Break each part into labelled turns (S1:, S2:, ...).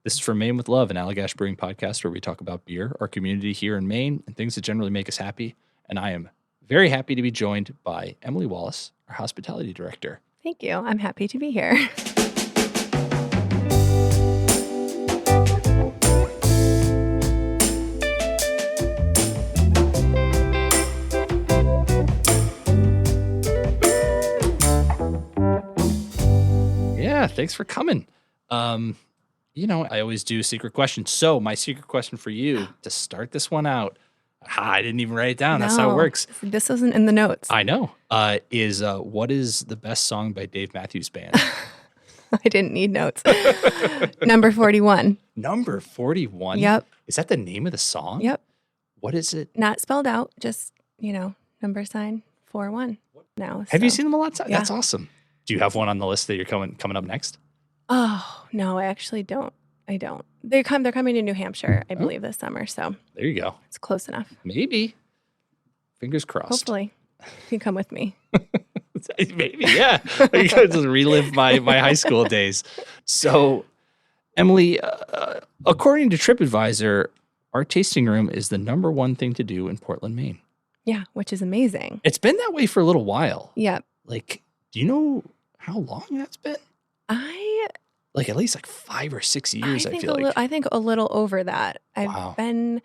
S1: This is from Maine with Love, an Allagash Brewing podcast where we talk about beer, our community here in Maine, and things that generally make us happy. And I am very happy to be joined by Emily Wallace, our hospitality director.
S2: Thank you. I'm happy to be here.
S1: Yeah, thanks for coming. I always do secret questions. So my secret question for you to start this one out, I didn't even write it down. That's how it works.
S2: This wasn't in the notes.
S1: I know. Is what is the best song by Dave Matthews Band?
S2: I didn't need notes. Number 41.
S1: Number 41?
S2: Yep.
S1: Is that the name of the song?
S2: Yep.
S1: What is it?
S2: Not spelled out, just, number sign 41 now.
S1: Have you seen them a lot?
S2: Yeah.
S1: That's awesome. Do you have one on the list that you're coming up next?
S2: Oh, no, I actually don't. I don't. They're coming to New Hampshire, I believe, this summer. So
S1: there you go.
S2: It's close enough.
S1: Maybe. Fingers crossed.
S2: Hopefully. You can come with me.
S1: Maybe, yeah. I could just relive my high school days. So, Emily, according to TripAdvisor, our tasting room is the number one thing to do in Portland, Maine.
S2: Yeah, which is amazing.
S1: It's been that way for a little while.
S2: Yep.
S1: Do you know how long that's been? At least 5 or 6 years, I feel like.
S2: I think a little over that.
S1: Wow.
S2: I've been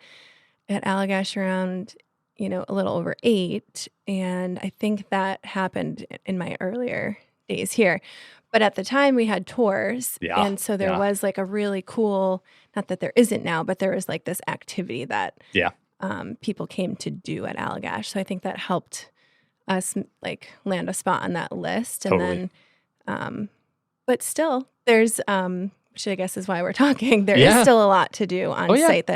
S2: at Allagash around, a little over 8. And I think that happened in my earlier days here. But at the time we had tours.
S1: Yeah.
S2: And so there was a really cool, not that there isn't now, but there was this activity that people came to do at Allagash. So I think that helped us land a spot on that list. And
S1: Totally.
S2: then, but still there's, which I guess is why we're talking. There is still a lot to do on site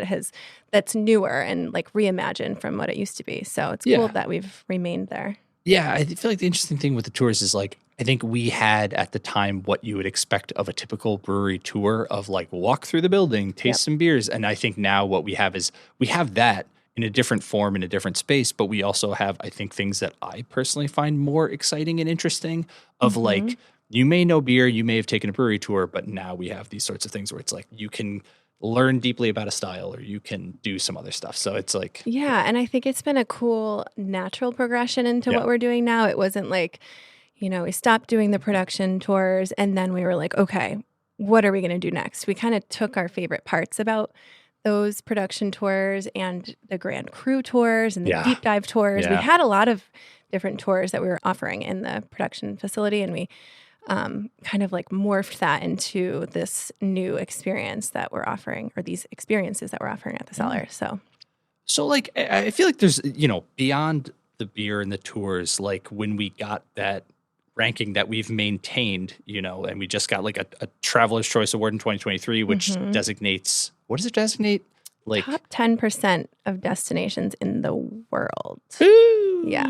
S2: that's newer and reimagined from what it used to be. So it's cool that we've remained there.
S1: Yeah, I feel like the interesting thing with the tours is I think we had at the time what you would expect of a typical brewery tour of walk through the building, taste some beers. And I think now what we have is we have that in a different form, in a different space, but we also have, I think, things that I personally find more exciting and interesting of you may know beer, you may have taken a brewery tour, but now we have these sorts of things where it's you can learn deeply about a style or you can do some other stuff. So it's
S2: Yeah, and I think it's been a cool natural progression into what we're doing now. It wasn't we stopped doing the production tours and then we were okay, what are we going to do next? We kind of took our favorite parts about those production tours and the Grand Cru tours and the deep dive tours.
S1: Yeah.
S2: We had a lot of different tours that we were offering in the production facility, and we kind of morphed that into this new experience that we're offering, or these experiences that we're offering at the cellar.
S1: So I feel like there's, beyond the beer and the tours, when we got that ranking that we've maintained, and we just got a Traveler's Choice Award in 2023, which designates, what does it designate?
S2: Top 10% of destinations in the world.
S1: Ooh,
S2: yeah.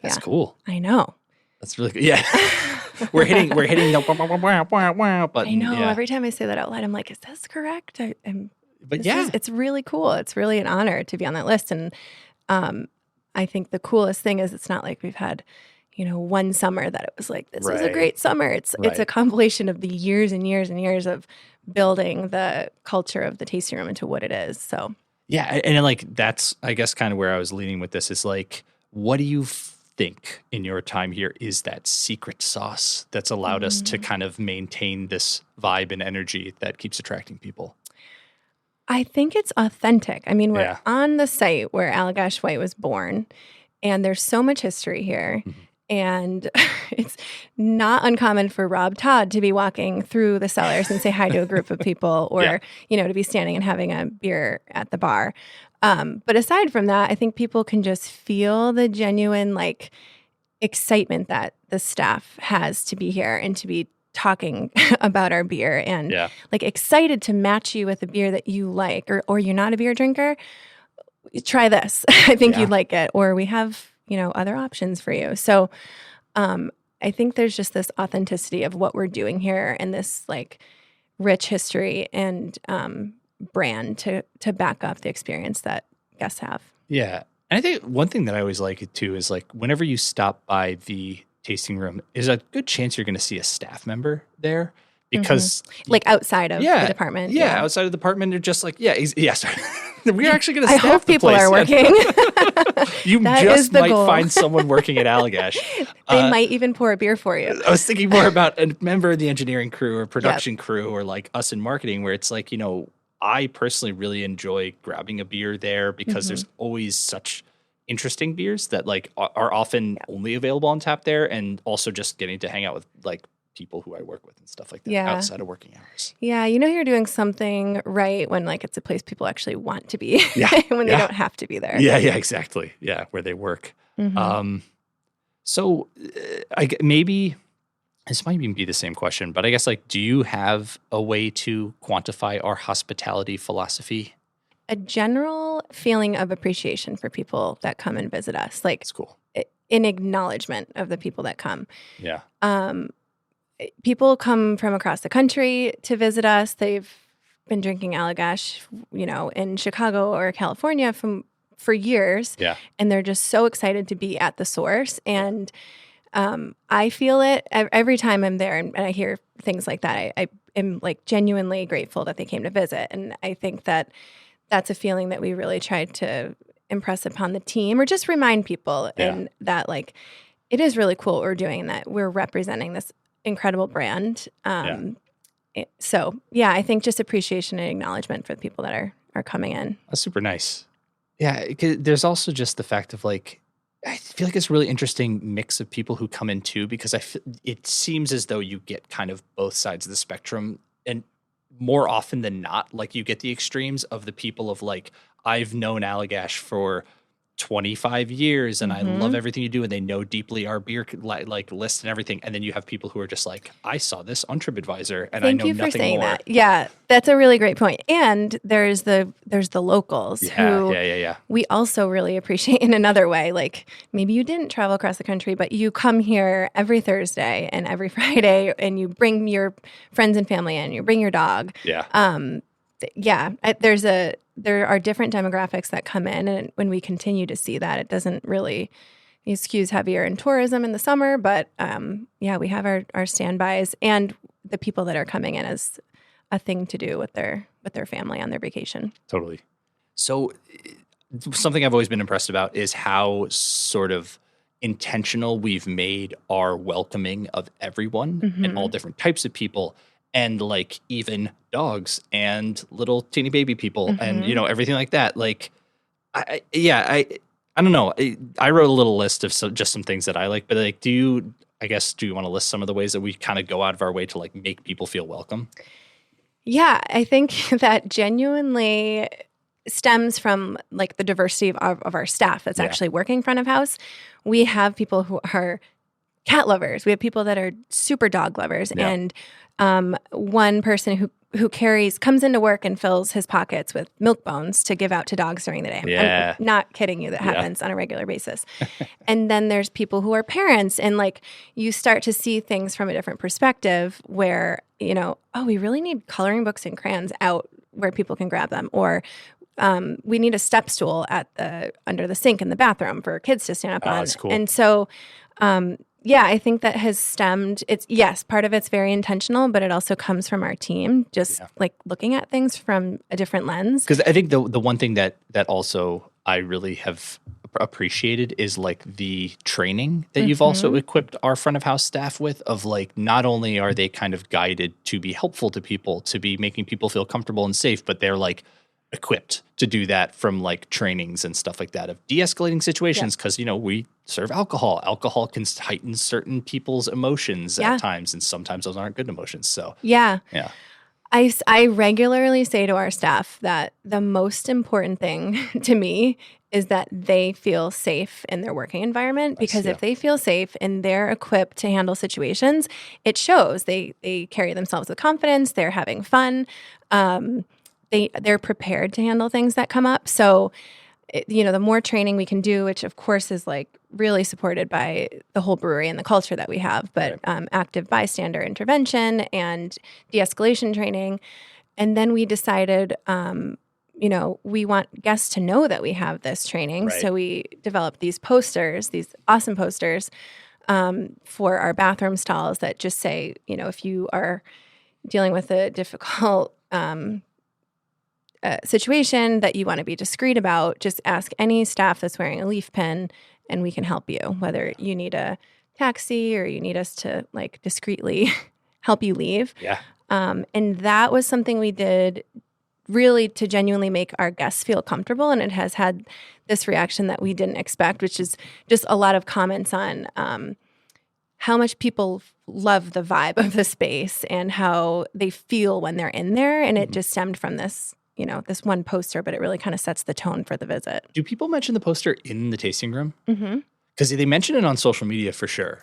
S1: That's cool.
S2: I know.
S1: That's really good. Yeah. We're hitting the button.
S2: I know.
S1: Yeah.
S2: Every time I say that out loud, I'm is this correct?
S1: But
S2: it's really cool. It's really an honor to be on that list. And I think the coolest thing is it's not we've had, one summer that it was this was a great summer. It's a compilation of the years and years and years of building the culture of the tasting room into what it is. So
S1: yeah, and that's I guess kind of where I was leaning with this is what do you think in your time here is that secret sauce that's allowed us to kind of maintain this vibe and energy that keeps attracting people?
S2: I think it's authentic. I mean, we're on the site where Allagash White was born, and there's so much history here. Mm-hmm. And it's not uncommon for Rob Todd to be walking through the cellars and say hi to a group of people or, to be standing and having a beer at the bar. But aside from that, I think people can just feel the genuine excitement that the staff has to be here and to be talking about our beer and excited to match you with a beer that you like, or you're not a beer drinker. Try this. I think you'd like it. Or we have, other options for you. So I think there's just this authenticity of what we're doing here and this rich history and brand to back up the experience that guests have.
S1: Yeah. And I think one thing that I always like it too is whenever you stop by the tasting room, is a good chance you're going to see a staff member there because
S2: like outside of the department.
S1: Yeah, outside of the department, they're just like, sorry. We're actually going to
S2: I
S1: staff
S2: hope
S1: the
S2: people
S1: place.
S2: are working.
S1: You
S2: That
S1: just
S2: is the
S1: might
S2: goal.
S1: find someone working at Allagash.
S2: They might even pour a beer for you.
S1: I was thinking more about a member of the engineering crew or production crew or like us in marketing, where it's like, I personally really enjoy grabbing a beer there because there's always such interesting beers that like are often only available on tap there, and also just getting to hang out with like people who I work with and stuff like that outside of working hours.
S2: Yeah, you're doing something right when like it's a place people actually want to be when they don't have to be there.
S1: Yeah, exactly. Yeah, where they work. So maybe this might even be the same question, but I guess like, do you have a way to quantify our hospitality philosophy?
S2: A general feeling of appreciation for people that come and visit us. Like,
S1: that's cool.
S2: In acknowledgement of the people that come.
S1: Yeah.
S2: People come from across the country to visit us. They've been drinking Allagash, in Chicago or California for years.
S1: Yeah.
S2: And they're just so excited to be at the source. And I feel it every time I'm there and I hear things like that. I am like genuinely grateful that they came to visit. And I think that that's a feeling that we really tried to impress upon the team, or just remind people and that like it is really cool what we're doing and that we're representing this incredible brand. So I think just appreciation and acknowledgement for the people that are coming in.
S1: That's super nice. Yeah, 'cause there's also just the fact of like, I feel like it's a really interesting mix of people who come in too, because it seems as though you get kind of both sides of the spectrum, and more often than not, like you get the extremes of the people of like, I've known Allagash for 25 years and I love everything you do, and they know deeply our beer like list and everything. And then you have people who are just like, I saw this on TripAdvisor and I know nothing more. Thank you for saying that.
S2: Yeah, that's a really great point. And there's the locals who we also really appreciate in another way. Like maybe you didn't travel across the country, but you come here every Thursday and every Friday and you bring your friends and family in, you bring your dog. There are different demographics that come in, and when we continue to see that, it doesn't really skews heavier in tourism in the summer, but we have our standbys and the people that are coming in as a thing to do with their family on their vacation.
S1: Totally. So something I've always been impressed about is how sort of intentional we've made our welcoming of everyone and all different types of people. And like even dogs and little teeny baby people and, everything like that. Like, I don't know. I wrote a little list of just some things that I like, but like, do you want to list some of the ways that we kind of go out of our way to like make people feel welcome?
S2: Yeah, I think that genuinely stems from like the diversity of our staff that's actually working front of house. We have people who are cat lovers. We have people that are super dog lovers. Yeah. And one person who comes into work and fills his pockets with milk bones to give out to dogs during the day.
S1: Yeah.
S2: I'm not kidding you. That happens on a regular basis. And then there's people who are parents, and like you start to see things from a different perspective where, we really need coloring books and crayons out where people can grab them, or we need a step stool under the sink in the bathroom for kids to stand up on.
S1: That's cool.
S2: And so, I think that has stemmed. Part of it's very intentional, but it also comes from our team, just like looking at things from a different lens.
S1: Because I think the one thing that also I really have appreciated is like the training that you've also equipped our front of house staff with, of like, not only are they kind of guided to be helpful to people, to be making people feel comfortable and safe, but they're like equipped to do that from like trainings and stuff like that of de-escalating situations. Because, we serve alcohol. Alcohol can heighten certain people's emotions at times, and sometimes those aren't good emotions. So,
S2: I regularly say to our staff that the most important thing to me is that they feel safe in their working environment, because if they feel safe and they're equipped to handle situations, it shows. They carry themselves with confidence. They're having fun. They're prepared to handle things that come up. So, the more training we can do, which of course is like really supported by the whole brewery and the culture that we have, but active bystander intervention and de-escalation training. And then we decided, we want guests to know that we have this training. Right. So we developed these posters, these awesome posters for our bathroom stalls that just say, if you are dealing with a difficult situation that you want to be discreet about, just ask any staff that's wearing a leaf pin and we can help you, whether you need a taxi or you need us to like discreetly help you leave.
S1: Yeah.
S2: And that was something we did really to genuinely make our guests feel comfortable. And it has had this reaction that we didn't expect, which is just a lot of comments on how much people love the vibe of the space and how they feel when they're in there. And it just stemmed from this, this one poster, but it really kind of sets the tone for the visit.
S1: Do people mention the poster in the tasting room?
S2: Mm-hmm.
S1: Because they mention it on social media for sure.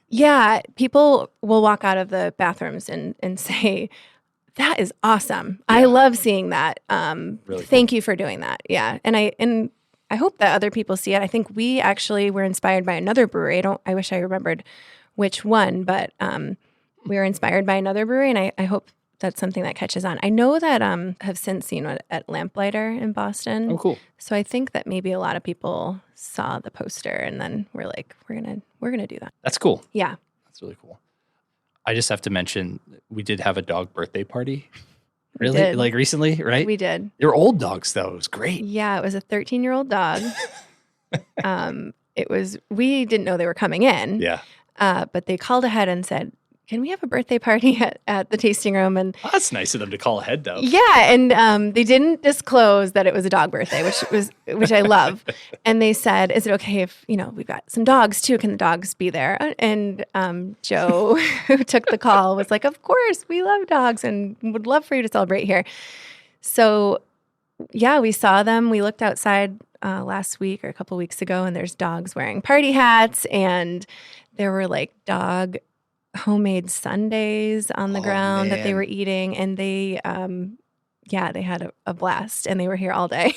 S2: Yeah, people will walk out of the bathrooms and say, that is awesome. Yeah. I love seeing that. Really thank you for doing that. Yeah. And I hope that other people see it. I think we actually were inspired by another brewery. I wish I remembered which one, but we were inspired by another brewery, and I hope that's something that catches on. I know that have since seen it at Lamplighter in Boston.
S1: Oh, cool.
S2: So I think that maybe a lot of people saw the poster and then we're like, we're gonna do that.
S1: That's cool.
S2: Yeah.
S1: That's really cool. I just have to mention we did have a dog birthday party. Really? Like recently, right?
S2: We did.
S1: They were old dogs though. It was great.
S2: Yeah, it was a 13-year-old dog. We didn't know they were coming in.
S1: Yeah.
S2: But they called ahead and said, can we have a birthday party at the tasting room? And
S1: that's nice of them to call ahead, though.
S2: Yeah, and they didn't disclose that it was a dog birthday, which I love. And they said, "Is it okay if we've got some dogs too? Can the dogs be there?" And Joe, who took the call, was like, "Of course, we love dogs and would love for you to celebrate here." So, yeah, we saw them. We looked outside last week or a couple weeks ago, and there's dogs wearing party hats, and there were like dog homemade sundaes on the ground that they were eating, and they had a blast, and they were here all day.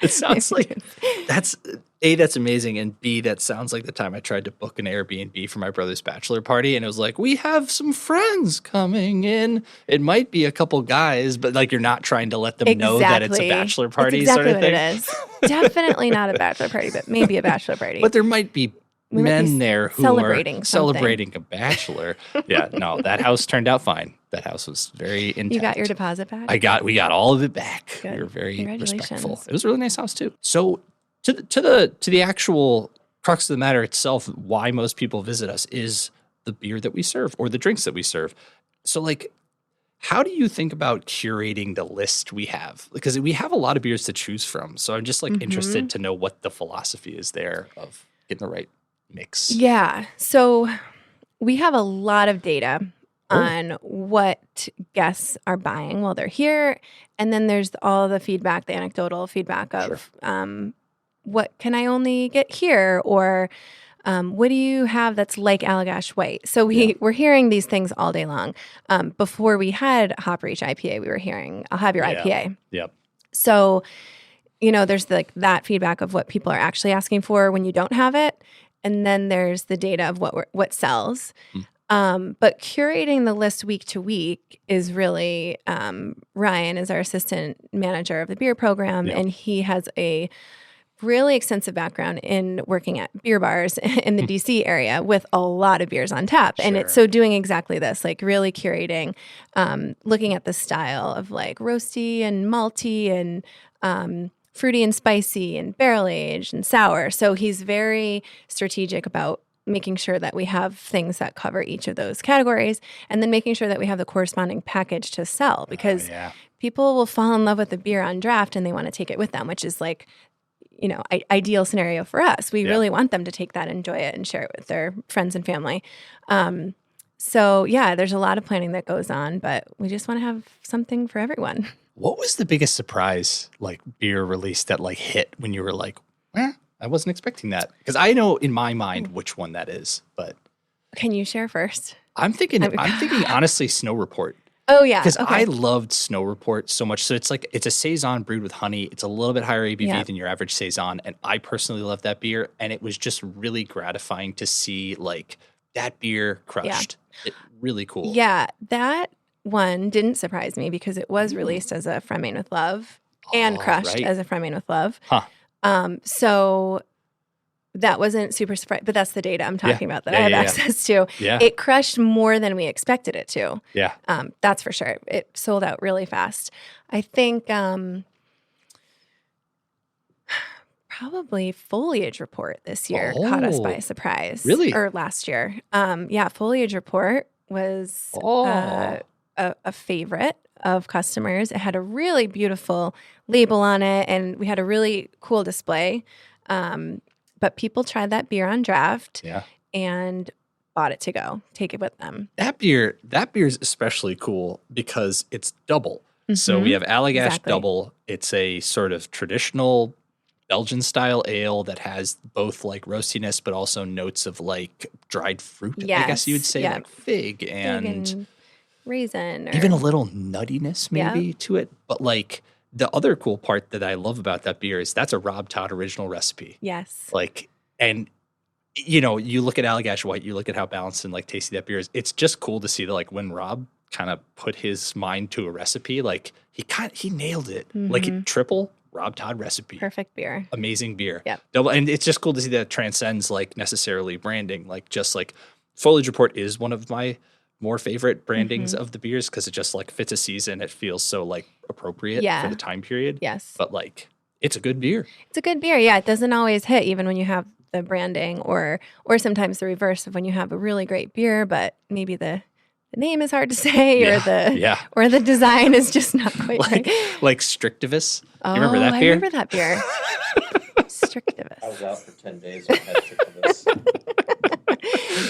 S1: It sounds like that's amazing, and B, that sounds like the time I tried to book an Airbnb for my brother's bachelor party, and it was like, we have some friends coming in. It might be a couple guys, but like you're not trying to let them know that it's a bachelor party.
S2: That's exactly
S1: sort of thing.
S2: What it is. Definitely not a bachelor party, but maybe a bachelor party.
S1: But there might be men there who
S2: celebrating
S1: are celebrating a bachelor. Yeah, no, that house turned out fine. That house was very intact.
S2: You got your deposit back?
S1: We got all of it back.
S2: Good.
S1: We were very respectful. It was a really nice house too. So to the actual crux of the matter itself, why most people visit us is the beer that we serve or the drinks that we serve. So like, how do you think about curating the list we have? Because we have a lot of beers to choose from. So I'm just like interested to know what the philosophy is there of getting the right mix.
S2: Yeah. So we have a lot of data on what guests are buying while they're here. And then there's all the feedback, the anecdotal feedback of what can I only get here? Or what do you have that's like Allagash White? So we're hearing these things all day long. Before we had Hop Reach IPA, we were hearing, I'll have your IPA.
S1: Yep.
S2: So, there's like that feedback of what people are actually asking for when you don't have it. And then there's the data of what sells. But curating the list week to week is really, Ryan is our assistant manager of the beer program, and he has a really extensive background in working at beer bars in the DC area with a lot of beers on tap. And it's so doing exactly this, like really curating, looking at the style of like roasty and malty and fruity and spicy and barrel aged and sour. So he's very strategic about making sure that we have things that cover each of those categories, and then making sure that we have the corresponding package to sell, because people will fall in love with the beer on draft and they want to take it with them, which is like, ideal scenario for us. We really want them to take that, enjoy it, and share it with their friends and family. So there's a lot of planning that goes on, but we just want to have something for everyone.
S1: What was the biggest surprise, like beer release that like hit when you were like, I wasn't expecting that? Because I know in my mind which one that is, but
S2: can you share first?
S1: I'm thinking honestly, Snow Report.
S2: Oh yeah,
S1: because I loved Snow Report so much. So it's a saison brewed with honey. It's a little bit higher ABV than your average saison, and I personally love that beer. And it was just really gratifying to see like that beer crushed. It really cool.
S2: Yeah, that one didn't surprise me because it was released as a From Maine with Love and crushed as a From Maine with Love.
S1: Huh.
S2: So that wasn't super surprised, but that's the data I'm talking about that I have access to.
S1: Yeah.
S2: It crushed more than we expected it to.
S1: Yeah.
S2: That's for sure. It sold out really fast. I think probably Foliage Report this year caught us by surprise.
S1: Really?
S2: Or last year. Foliage Report was a favorite of customers. It had a really beautiful label on it, and we had a really cool display. But people tried that beer on draft and bought it to go, take it with them.
S1: That beer is especially cool because it's double. So we have Allagash Double. It's a sort of traditional Belgian style ale that has both like roastiness, but also notes of like dried fruit.
S2: Yes.
S1: I guess you would say like fig and
S2: raisin.
S1: Even a little nuttiness maybe to it. But like the other cool part that I love about that beer is that's a Rob Todd original recipe.
S2: Yes.
S1: Like, and you know, you look at Allagash White, you look at how balanced and like tasty that beer is. It's just cool to see that like when Rob kind of put his mind to a recipe, like he nailed it. Like triple Rob Todd recipe.
S2: Perfect beer.
S1: Amazing beer.
S2: Yep.
S1: Double, and it's just cool to see that it transcends like necessarily branding. Like just like Foliage Report is one of my more favorite brandings of the beers because it just like fits a season. It feels so like appropriate for the time period.
S2: Yes.
S1: But like it's a good beer.
S2: It's a good beer. Yeah. It doesn't always hit even when you have the branding or sometimes the reverse of when you have a really great beer, but maybe the name is hard to say or the design is just not quite right.
S1: Like Strictivus. You remember that beer?
S2: I remember that beer. Strictivus.
S3: I was out for 10 days when I had Strictivus.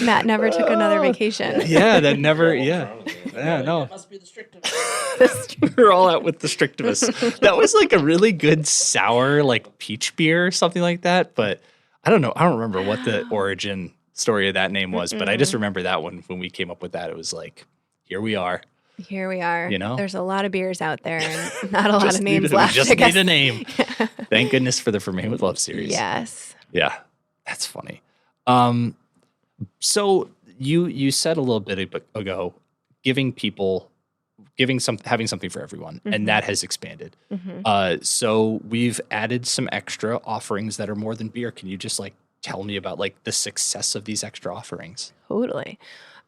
S2: Matt never took another vacation.
S1: Yeah, that never, no.
S3: It must be the Strictivus.
S1: We're all out with the Strictivus. That was like a really good sour, like peach beer or something like that. But I don't know. I don't remember what the origin story of that name was, but I just remember that one when we came up with that. It was like, here we are.
S2: Here we are.
S1: You know?
S2: There's a lot of beers out there and not a lot of names left.
S1: We just need a name. Thank goodness for the For Maine with Love series.
S2: Yes.
S1: Yeah. That's funny. So you said a little bit ago, having something for everyone, and that has expanded. So we've added some extra offerings that are more than beer. Can you just like tell me about like the success of these extra offerings?
S2: Totally.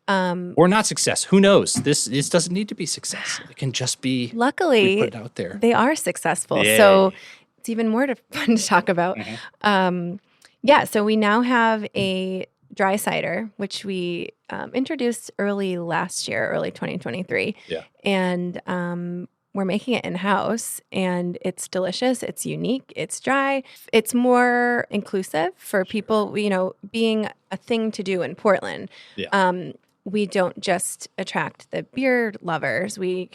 S1: Or not success. Who knows? This doesn't need to be success. It can just be.
S2: Luckily,
S1: we put it out there.
S2: They are successful.
S1: Yay.
S2: So it's even more fun to talk about. So we now have a dry cider, which we introduced early 2023.
S1: Yeah.
S2: And we're making it in-house, and it's delicious. It's unique. It's dry. It's more inclusive for people, being a thing to do in Portland.
S1: Yeah.
S2: We don't just attract the beer lovers. We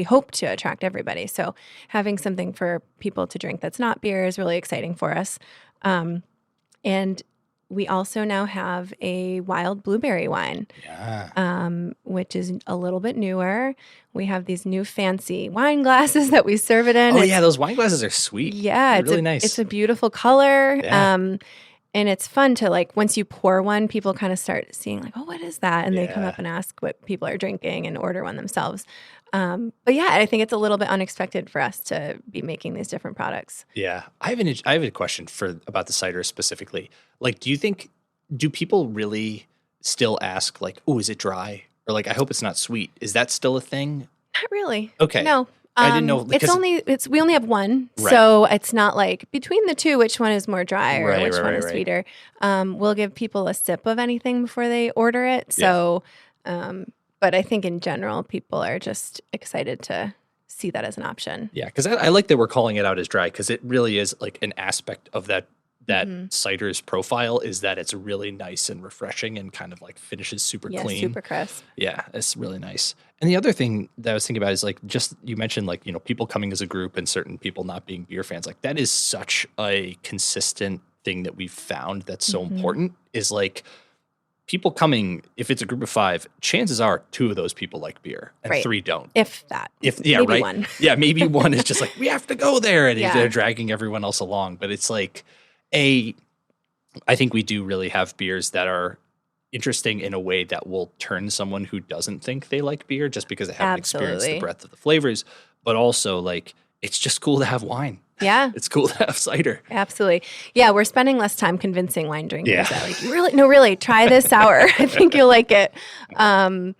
S2: hope to attract everybody. So having something for people to drink that's not beer is really exciting for us. And we also now have a wild blueberry wine, which is a little bit newer. We have these new fancy wine glasses that we serve it in.
S1: Oh, yeah, those wine glasses are sweet.
S2: Yeah,
S1: it's really nice.
S2: It's a beautiful color.
S1: Yeah.
S2: And it's fun to like, once you pour one, people kind of start seeing like, oh, what is that? And they come up and ask what people are drinking and order one themselves. But yeah, I think it's a little bit unexpected for us to be making these different products.
S1: Yeah. I have a question about the cider specifically. Like, do people really still ask like, oh, is it dry? Or like, I hope it's not sweet. Is that still a thing?
S2: Not really.
S1: Okay.
S2: No.
S1: I didn't know.
S2: We only have one.
S1: Right.
S2: So it's not like between the two, which one is more dry or which one is
S1: right.
S2: sweeter. We'll give people a sip of anything before they order it. So, but I think in general, people are just excited to see that as an option.
S1: Yeah, because I like that we're calling it out as dry because it really is like an aspect of that cider's profile is that it's really nice and refreshing and kind of like finishes super clean.
S2: Super crisp.
S1: Yeah, it's really nice. And the other thing that I was thinking about is like just you mentioned like, people coming as a group and certain people not being beer fans. Like that is such a consistent thing that we've found that's so important is like people coming, if it's a group of 5, chances are 2 of those people like beer and 3 don't.
S2: If that.
S1: Maybe
S2: right? One.
S1: Yeah, maybe one is just like, we have to go there. And they're dragging everyone else along. But it's like, I think we do really have beers that are interesting in a way that will turn someone who doesn't think they like beer just because they haven't experienced the breadth of the flavors. But also, like, it's just cool to have wine.
S2: Yeah.
S1: It's cool to have cider.
S2: Absolutely. Yeah, we're spending less time convincing wine drinkers that like, really, try this sour. I think you'll like it. And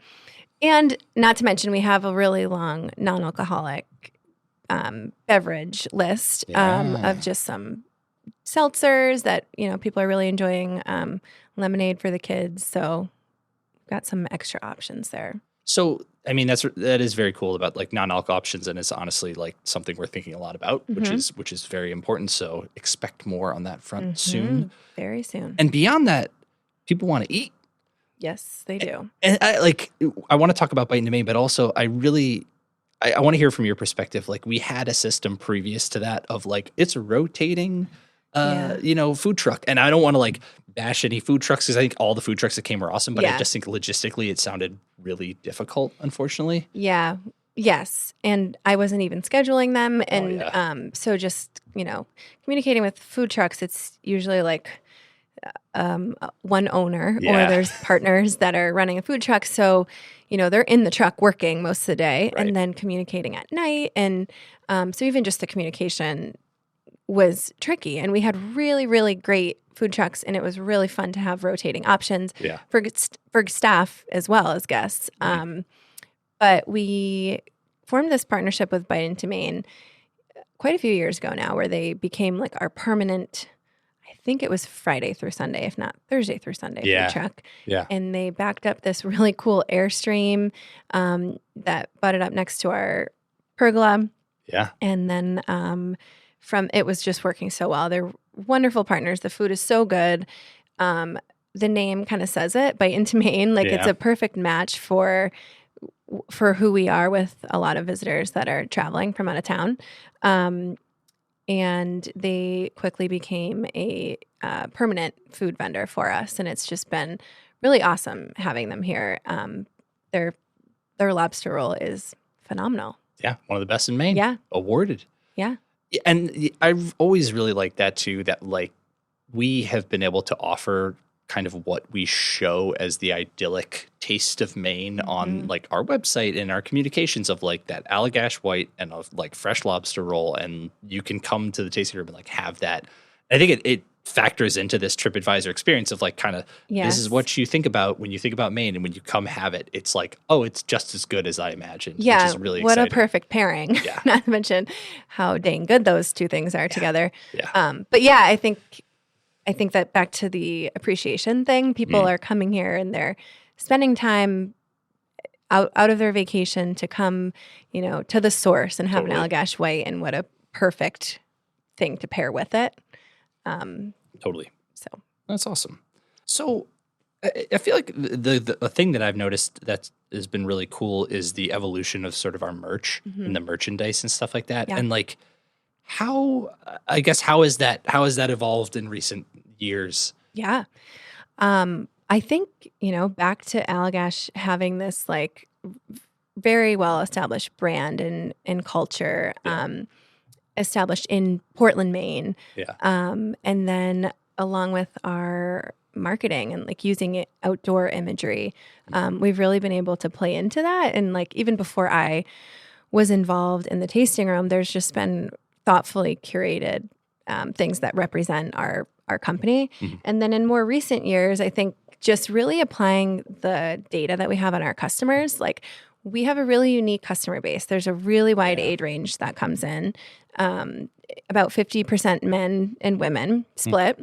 S2: not to mention, we have a really long non-alcoholic beverage list of just some seltzers that, people are really enjoying, lemonade for the kids. So we've got some extra options there.
S1: So, I mean, that is very cool about like non-alc options, and it's honestly like something we're thinking a lot about, which is very important. So expect more on that front soon.
S2: Very soon.
S1: And beyond that, people want to eat.
S2: Yes, they do.
S1: And I want to talk about Biting to Maine, but also I want to hear from your perspective. Like, we had a system previous to that of like, it's a rotating, food truck. And I don't want to like bash any food trucks because I think all the food trucks that came were awesome, but I just think logistically it sounded really difficult, unfortunately.
S2: Yeah. Yes. And I wasn't even scheduling them. And so just, communicating with food trucks, it's usually like one owner or there's partners that are running a food truck. So, they're in the truck working most of the day and then communicating at night. And so even just the communication was tricky. And we had really, really great food trucks, and it was really fun to have rotating options for staff as well as guests. But we formed this partnership with Bite to Maine quite a few years ago now, where they became like our permanent, I think it was Friday through Sunday, if not Thursday through Sunday food truck. Yeah. And they backed up this really cool Airstream that butted up next to our pergola. Yeah. And then it was just working so well. They're wonderful partners. The food is so good. The name kind of says it, Bite to Maine. Like it's a perfect match for who we are with a lot of visitors that are traveling from out of town. And they quickly became a permanent food vendor for us. And it's just been really awesome having them here. Their lobster roll is phenomenal.
S1: Yeah, one of the best in Maine.
S2: Yeah.
S1: Awarded.
S2: Yeah.
S1: And I've always really liked that too, that like we have been able to offer kind of what we show as the idyllic taste of Maine on like our website and our communications of like that Allagash white and of like fresh lobster roll. And you can come to the tasting room and like have that. I think it factors into this TripAdvisor experience of like kind of this is what you think about when you think about Maine, and when you come have it, it's like, oh, it's just as good as I imagined.
S2: Yeah,
S1: which is really
S2: what
S1: exciting.
S2: A perfect pairing. Yeah. Not to mention how dang good those two things are together.
S1: Yeah.
S2: But yeah, I think that back to the appreciation thing, people are coming here and they're spending time out of their vacation to come, to the source and have an Allagash white, and what a perfect thing to pair with it.
S1: Totally.
S2: So
S1: that's awesome. So I feel like the thing that I've noticed that has been really cool is the evolution of sort of our merch and the merchandise and stuff like that. Yeah. And like how has that evolved in recent years?
S2: Yeah. I think, back to Allagash having this like very well established brand and culture. Yeah. Established in Portland, Maine. Yeah. And then along with our marketing and like using outdoor imagery, we've really been able to play into that. And like even before I was involved in the tasting room, there's just been thoughtfully curated things that represent our company. And then in more recent years, I think just really applying the data that we have on our customers, like we have a really unique customer base. There's a really wide age range that comes in. About 50% men and women split.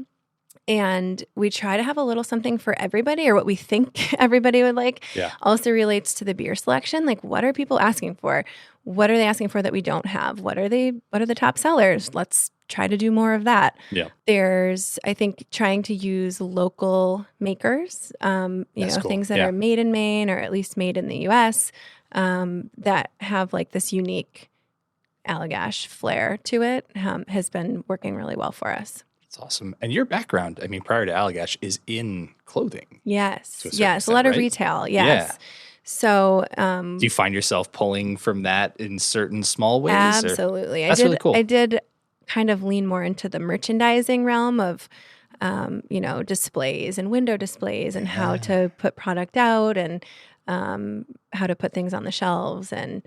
S2: And we try to have a little something for everybody, or what we think everybody would like. Yeah. Also relates to the beer selection. Like, what are people asking for? What are they asking for that we don't have? What are the top sellers? Let's try to do more of that. Yeah. There's, I think, trying to use local makers, cool. Things that are made in Maine or at least made in the US, that have like this unique Allagash flair to it, has been working really well for us.
S1: That's awesome. And your background, I mean, prior to Allagash, is in clothing.
S2: Yes. Yes. A lot of retail. Yes. Yeah. So,
S1: do you find yourself pulling from that in certain small ways?
S2: Absolutely. That's really cool. I did kind of lean more into the merchandising realm of, displays and window displays and how to put product out. And how to put things on the shelves, and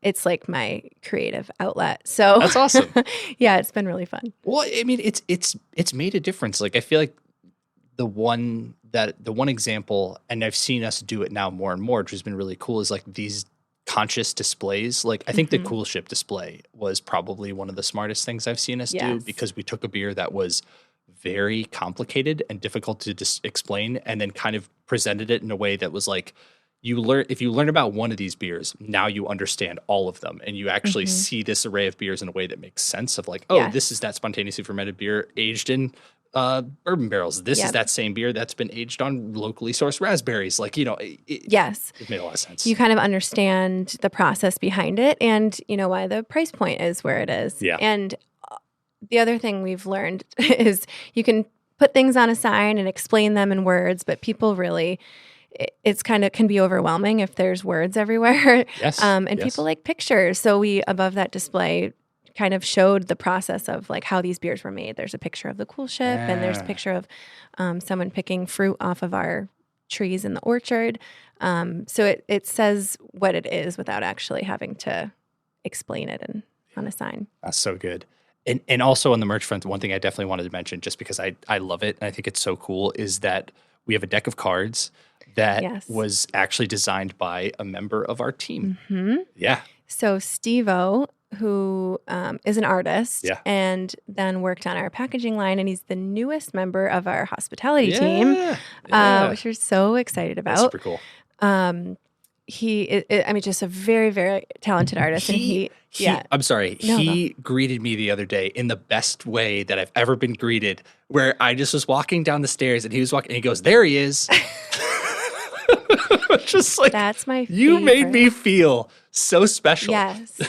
S2: it's like my creative outlet. So
S1: that's awesome.
S2: Yeah, it's been really fun.
S1: Well, I mean, it's made a difference. Like I feel like the one example, and I've seen us do it now more and more, which has been really cool, is like these conscious displays. Like I think the Cool Ship display was probably one of the smartest things I've seen us do, because we took a beer that was very complicated and difficult to explain, and then kind of presented it in a way that was like, if you learn about one of these beers, now you understand all of them, and you actually see this array of beers in a way that makes sense of like, oh, this is that spontaneously fermented beer aged in bourbon barrels. This is that same beer that's been aged on locally sourced raspberries. Like, it made a lot of sense.
S2: You kind of understand the process behind it, and why the price point is where it is.
S1: Yeah.
S2: And the other thing we've learned is you can put things on a sign and explain them in words, but people really, it's kind of can be overwhelming if there's words everywhere.
S1: Yes.
S2: And people like pictures. So we, above that display, kind of showed the process of like how these beers were made. There's a picture of the Cool Ship, and there's a picture of someone picking fruit off of our trees in the orchard. So it says what it is without actually having to explain it on a sign.
S1: That's so good. And also on the merch front, one thing I definitely wanted to mention, just because I love it and I think it's so cool, is that we have a deck of cards that was actually designed by a member of our team. Yeah.
S2: So Steve-O, who is an artist and then worked on our packaging line, and he's the newest member of our hospitality team, which we're so excited about.
S1: That's super cool.
S2: He, just a very, very talented artist. I'm sorry.
S1: He greeted me the other day in the best way that I've ever been greeted, where I just was walking down the stairs and he was walking and he goes, "There he is." Just like,
S2: that's my favorite.
S1: You made me feel so special.
S2: Yes.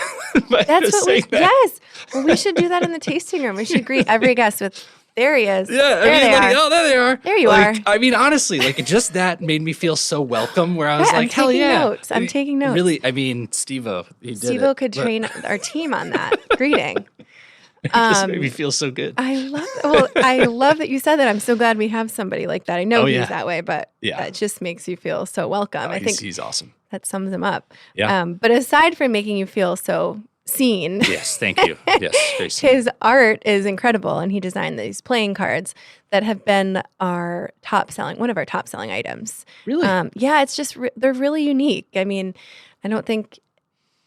S2: That's what we, yes. Well, we should do that in the tasting room. We should greet every guest with, "There he is."
S1: Yeah. Oh, there they are.
S2: There you are.
S1: I mean, honestly, like just that made me feel so welcome, where I was like, hell yeah.
S2: I'm taking notes.
S1: Really, I mean, Steve-O, he did it.
S2: Steve-O could train our team on that greeting.
S1: It just made me feel so good.
S2: I love that you said that. I'm so glad we have somebody like that. I know he's that way, but that just makes you feel so welcome. I think
S1: he's awesome.
S2: That sums him up.
S1: Yeah.
S2: But aside from making you feel so seen.
S1: Yes, thank you. Yes, very seen.
S2: His art is incredible, and he designed these playing cards that have been one of our top selling items.
S1: Really?
S2: Yeah, it's just they're really unique. I mean, I don't think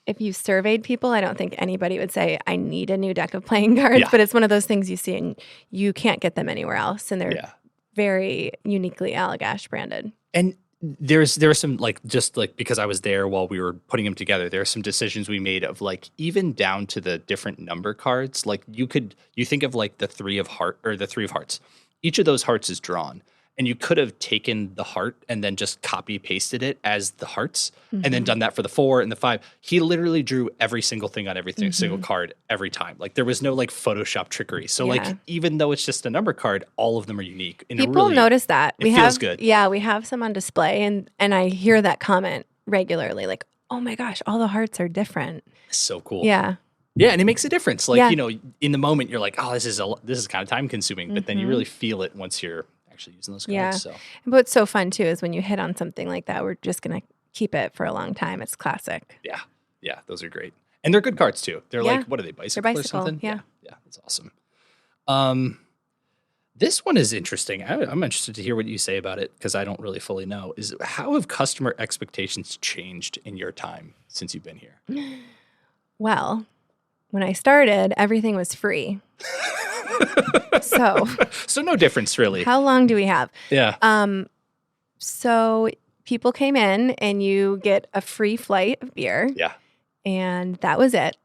S2: if you surveyed people, I don't think anybody would say, "I need a new deck of playing cards." But it's one of those things you see, and you can't get them anywhere else, and they're very uniquely Allagash branded.
S1: And there are some just because I was there while we were putting them together, there are some decisions we made of even down to the different number cards. Like you think of the 3 of hearts. Each of those hearts is drawn, and you could have taken the heart and then just copy pasted it as the hearts, and then done that for the 4 and the 5. He literally drew every single thing on every single card every time. Like there was no Photoshop trickery. So even though it's just a number card, all of them are unique.
S2: People notice that.
S1: It feels good.
S2: Yeah, we have some on display, and I hear that comment regularly, like, "Oh my gosh, all the hearts are different."
S1: It's so cool.
S2: Yeah.
S1: Yeah, and it makes a difference. In the moment, you're like, "Oh, this is kind of time consuming," but then you really feel it once you're actually using those cards.
S2: Yeah.
S1: So.
S2: But what's so fun too is when you hit on something like that, we're just gonna keep it for a long time. It's classic.
S1: Yeah, those are great, and they're good cards too. They're what are they, bicycle or something?
S2: Yeah,
S1: that's awesome. This one is interesting. I'm interested to hear what you say about it, because I don't really fully know. Is how have customer expectations changed in your time since you've been here?
S2: Well, when I started, everything was free. So
S1: no difference really.
S2: How long do we have?
S1: Yeah.
S2: So people came in and you get a free flight of beer.
S1: Yeah.
S2: And that was it.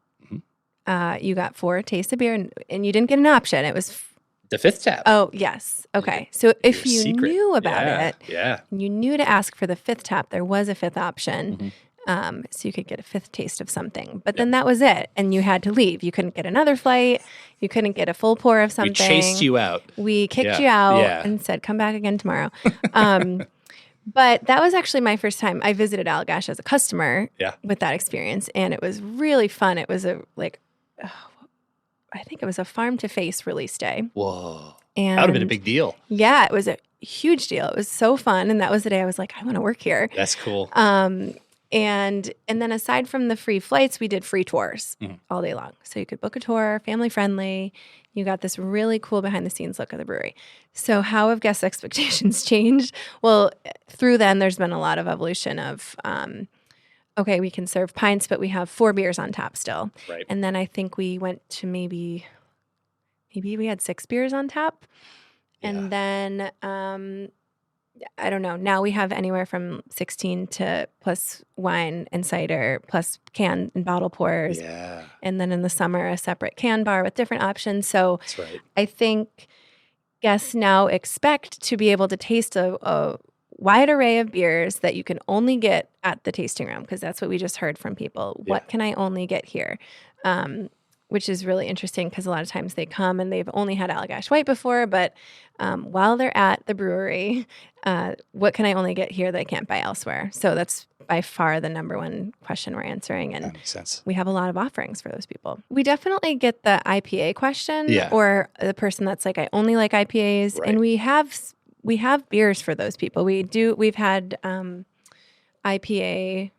S2: You got 4 tastes of beer, and you didn't get an option. It was
S1: the 5th tap.
S2: Oh, yes. Okay. So if you
S1: secret.
S2: knew about it,
S1: yeah,
S2: you knew to ask for the 5th tap, there was a 5th option. So you could get a 5th taste of something. But then that was it. And you had to leave. You couldn't get another flight. You couldn't get a full pour of something.
S1: We chased you out.
S2: We kicked you out and said, "Come back again tomorrow." But that was actually my first time. I visited Allagash as a customer with that experience. And it was really fun. It was I think it was a Farm to Face release day.
S1: Whoa.
S2: And
S1: that would have been a big deal.
S2: Yeah, it was a huge deal. It was so fun. And that was the day I was like, I want to work here.
S1: That's cool.
S2: And then aside from the free flights, we did free tours all day long. So you could book a tour, family friendly. You got this really cool behind the scenes look of the brewery. So how have guest expectations changed? Well, through then there's been a lot of evolution of, okay, we can serve pints, but we have 4 beers on tap still.
S1: Right.
S2: And then I think we went to maybe we had 6 beers on tap.
S1: Yeah.
S2: And then, I don't know. Now we have anywhere from 16 to plus wine and cider, plus can and bottle pours.
S1: Yeah.
S2: And then in the summer, a separate can bar with different options. So
S1: That's right.
S2: I think guests now expect to be able to taste a wide array of beers that you can only get at the tasting room, because that's what we just heard from people.
S1: Yeah.
S2: What can I only get here? Which is really interesting because a lot of times they come and they've only had Allagash White before, but while they're at the brewery, what can I only get here that I can't buy elsewhere? So that's by far the number one question we're answering. And
S1: That makes sense.
S2: we have a lot of offerings for those people. We definitely get the IPA question,
S1: Yeah.
S2: or the person that's like, I only like IPAs.
S1: Right.
S2: And we have beers for those people. We've had IPAs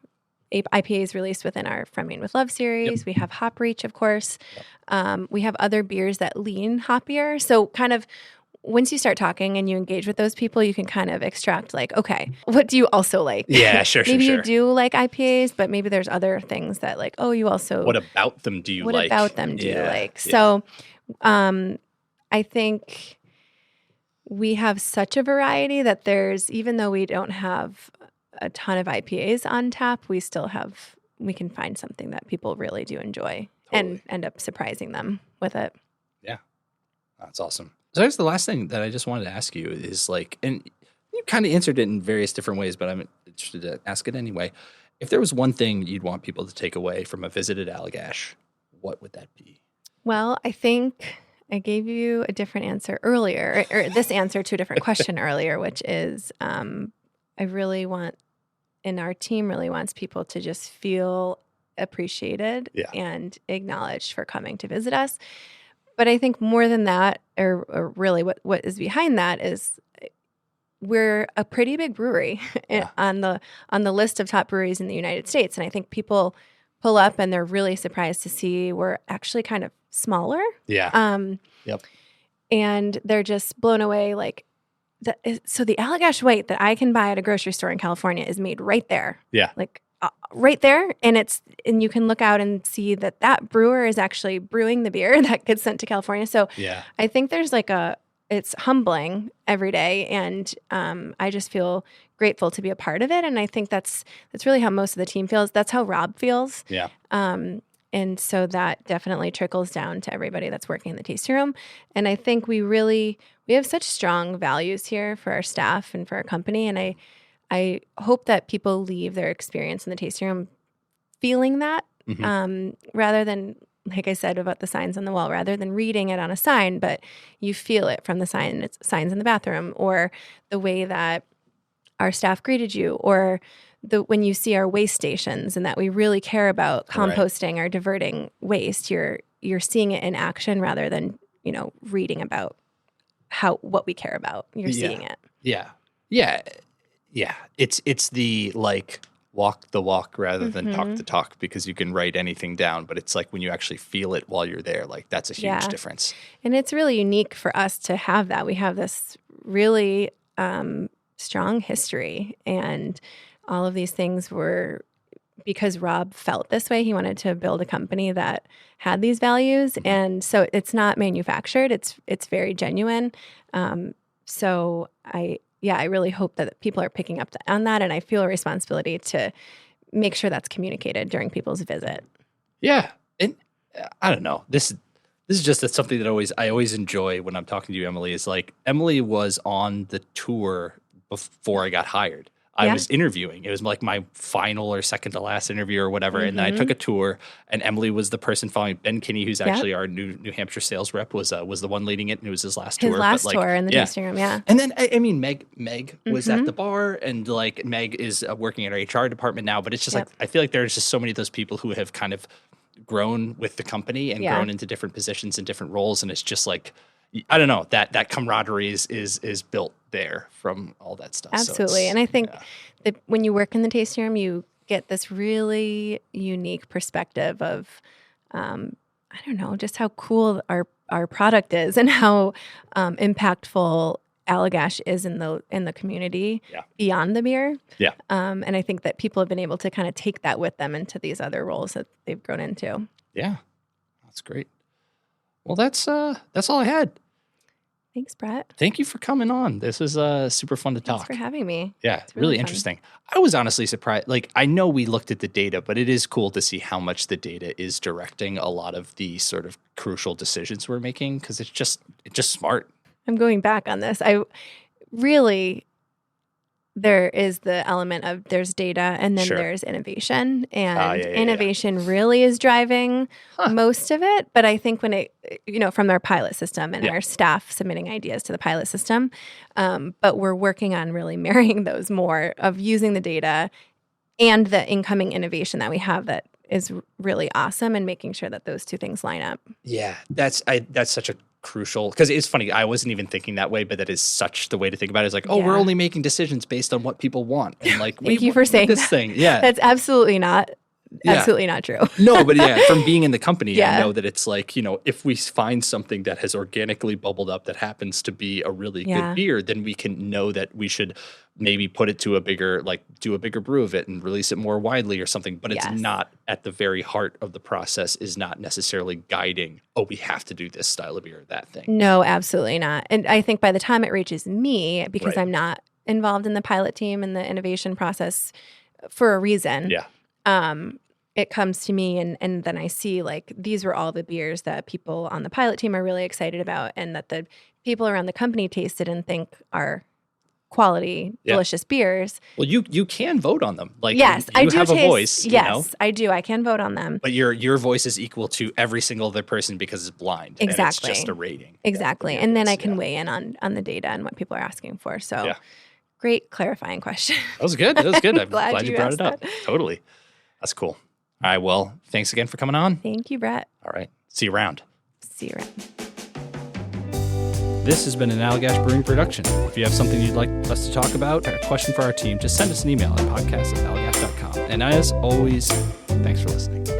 S2: released within our From Maine with Love series. We have Hop Reach, of course. We have other beers that lean hoppier. So kind of once you start talking and you engage with those people, you can kind of extract like, okay, what do you also like?
S1: Yeah, sure.
S2: Maybe you do like IPAs, but maybe there's other things that like, oh, you also.
S1: What about them do you like?
S2: What about them do you
S1: Yeah,
S2: like?
S1: yeah.
S2: So I think we have such a variety that even though we don't have a ton of IPAs on tap, we can find something that people really do enjoy and end up surprising them with it.
S1: Yeah. That's awesome. So that's the last thing that I just wanted to ask you is like, and you kind of answered it in various different ways, but I'm interested to ask it anyway. If there was one thing you'd want people to take away from a visit at Allagash, what would that be?
S2: Well, I think I gave you a different answer earlier, or this answer to a different question earlier, which is I really want, and our team really wants people to just feel appreciated and acknowledged for coming to visit us. But I think more than that, or really what is behind that is we're a pretty big brewery on the list of top breweries in the United States. And I think people pull up and they're really surprised to see we're actually kind of smaller.
S1: Yeah. Yep.
S2: And they're just blown away. Like, so the Allagash White that I can buy at a grocery store in California is made right there. Yeah. Like right there. And you can look out and see that brewer is actually brewing the beer that gets sent to California. So I think there's it's humbling every day. And I just feel grateful to be a part of it. And I think that's really how most of the team feels. That's how Rob feels. Yeah. And so that definitely trickles down to everybody that's working in the tasting room. And I think we have such strong values here for our staff and for our company. And I hope that people leave their experience in the tasting room feeling that, rather than, like I said about the signs on the wall, rather than reading it on a sign, but you feel it from the signs in the bathroom, or the way that our staff greeted you, or when you see our waste stations, and that we really care about composting or diverting waste. You're seeing it in action rather than, reading about what we care about. You're seeing it.
S1: Yeah. Yeah. Yeah. It's the walk the walk rather than talk the talk, because you can write anything down, but it's like when you actually feel it while you're there, like that's a huge difference. And
S2: it's really unique for us to have that. We have this really strong history, and all of these things were because Rob felt this way. He wanted to build a company that had these values. And so it's not manufactured. It's very genuine. So I really hope that people are picking up on that. And I feel a responsibility to make sure that's communicated during people's visit.
S1: Yeah. And I don't know, this is just something that I always enjoy when I'm talking to you, Emily, is like Emily was on the tour before I got hired. I was interviewing. It was like my final or second to last interview or whatever. And then I took a tour, and Emily was the person following. Ben Kinney, who's actually our New Hampshire sales rep, was the one leading it, and it was his last tour.
S2: His last tour in the tasting room,
S1: And then, I mean, Meg was at the bar, and like Meg is working in our HR department now. But it's just like, I feel like there's just so many of those people who have kind of grown with the company and grown into different positions and different roles. And it's just like, I don't know, that camaraderie is built there from all that stuff.
S2: Absolutely.
S1: So
S2: and I think that when you work in the tasting room, you get this really unique perspective of, I don't know, just how cool our product is and how impactful Allagash is in the community beyond the beer.
S1: Yeah.
S2: And I think that people have been able to kind of take that with them into these other roles that they've grown into.
S1: Yeah. That's great. Well, that's all I had.
S2: Thanks, Brett.
S1: Thank you for coming on. This was super fun to talk.
S2: Thanks for having me.
S1: Yeah,
S2: it's
S1: really
S2: fun.
S1: interesting. I was honestly surprised. Like, I know we looked at the data, but it is cool to see how much the data is directing a lot of the sort of crucial decisions we're making, because it's just smart.
S2: I'm going back on this. There is the element of there's data and then there's innovation, and innovation really is driving most of it. But I think when it, from our pilot system and our staff submitting ideas to the pilot system, but we're working on really marrying those more of using the data and the incoming innovation that we have that is really awesome, and making sure that those two things line up.
S1: Yeah, that's such a crucial, because it's funny, I wasn't even thinking that way, but that is such the way to think about it. It's like, we're only making decisions based on what people want, and like,
S2: thank you for saying
S1: this
S2: that.
S1: thing. Yeah,
S2: that's absolutely not true.
S1: No, but from being in the company, I know that it's like, if we find something that has organically bubbled up that happens to be a really good beer, then we can know that we should maybe put it to a bigger, like do a bigger brew of it and release it more widely or something. But it's not at the very heart of the process, is not necessarily guiding, we have to do this style of beer or that thing.
S2: No, absolutely not. And I think by the time it reaches me, because I'm not involved in the pilot team and the innovation process for a reason.
S1: Yeah.
S2: It comes to me, and then I see like these were all the beers that people on the pilot team are really excited about, and that the people around the company tasted and think are quality, delicious beers.
S1: Well, you can vote on them. Like,
S2: yes,
S1: you have a voice.
S2: Yes, I do. I can vote on them.
S1: But your voice is equal to every single other person because it's blind.
S2: Exactly.
S1: And it's just a rating.
S2: Exactly. And then I can weigh in on the data and what people are asking for. So great clarifying question.
S1: That was good. I'm
S2: glad
S1: you brought it up.
S2: That.
S1: Totally. That's cool. All right. Well, thanks again for coming on.
S2: Thank you, Brett.
S1: All right. See you around.
S2: See you around.
S1: This has been an Allagash Brewing production. If you have something you'd like us to talk about or a question for our team, just send us an email at podcast@allagash.com. And as always, thanks for listening.